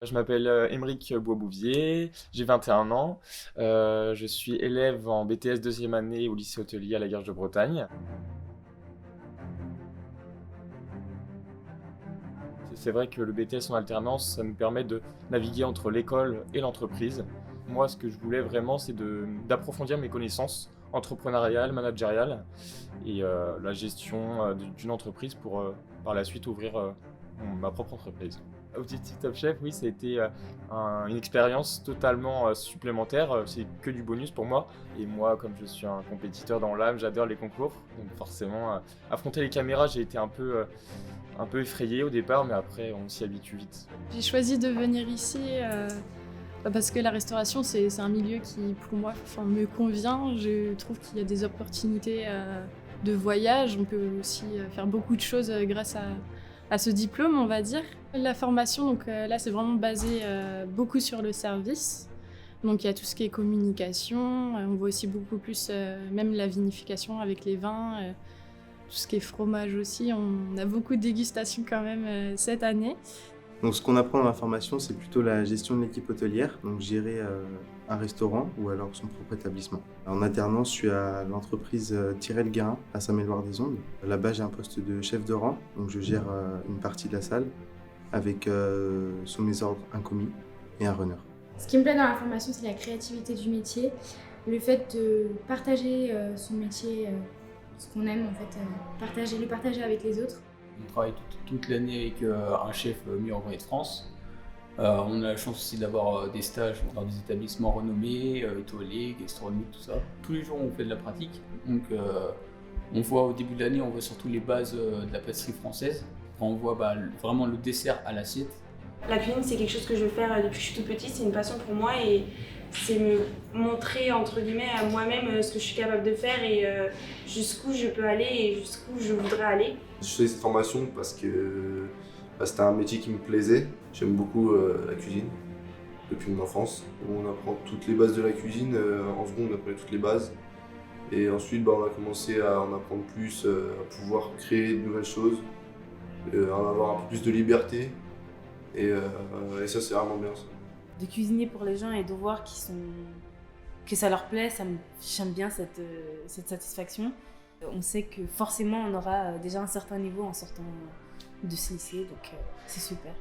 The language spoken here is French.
Je m'appelle Aymeric Boisbouvier, j'ai 21 ans. Je suis élève en BTS deuxième année au lycée hôtelier à la Garge de Bretagne. C'est vrai que le BTS en alternance, ça nous permet de naviguer entre l'école et l'entreprise. Moi, ce que je voulais vraiment, c'est d'approfondir mes connaissances entrepreneuriales, managériales et la gestion d'une entreprise pour par la suite ouvrir ma propre entreprise. Objectif Top Chef, oui, ça a été une expérience totalement supplémentaire. C'est que du bonus pour moi. Et moi, comme je suis un compétiteur dans l'âme, j'adore les concours. Donc forcément, affronter les caméras, j'ai été un peu effrayé au départ, mais après, on s'y habitue vite. J'ai choisi de venir ici parce que la restauration, c'est un milieu qui, pour moi, me convient. Je trouve qu'il y a des opportunités de voyage. On peut aussi faire beaucoup de choses grâce à ce diplôme, on va dire. La formation, donc là, c'est vraiment basé beaucoup sur le service. Donc il y a tout ce qui est communication. On voit aussi beaucoup plus même la vinification avec les vins. Tout ce qui est fromage aussi. On a beaucoup de dégustations quand même cette année. Donc ce qu'on apprend dans la formation, c'est plutôt la gestion de l'équipe hôtelière, donc gérer un restaurant ou alors son propre établissement. En alternance, je suis à l'entreprise Tyrell Guérin à Saint-Méloire-des-Ondes. Là-bas, j'ai un poste de chef de rang, donc je gère une partie de la salle avec sous mes ordres un commis et un runner. Ce qui me plaît dans la formation, c'est la créativité du métier, le fait de partager son métier, ce qu'on aime en fait, le partager avec les autres. On travaille toute l'année avec un chef mis en de France. On a la chance aussi d'avoir des stages dans des établissements renommés, étoilés, gastronomiques, tout ça. Tous les jours, on fait de la pratique. Donc, on voit au début de l'année, on voit surtout les bases de la pâtisserie française. On voit vraiment le dessert à l'assiette. La cuisine, c'est quelque chose que je veux faire depuis que je suis toute petite. C'est une passion pour moi et c'est me montrer entre guillemets à moi-même ce que je suis capable de faire et jusqu'où je peux aller et jusqu'où je voudrais aller. Je fais cette formation parce que c'était un métier qui me plaisait. J'aime beaucoup la cuisine depuis mon enfance. On apprend toutes les bases de la cuisine. En seconde, on apprenait toutes les bases. Et ensuite, on a commencé à en apprendre plus, à pouvoir créer de nouvelles choses, à avoir un peu plus de liberté. Et ça, c'est vraiment bien ça. De cuisiner pour les gens et de voir que ça leur plaît, j'aime bien cette satisfaction. On sait que forcément on aura déjà un certain niveau en sortant de ce lycée, donc c'est super.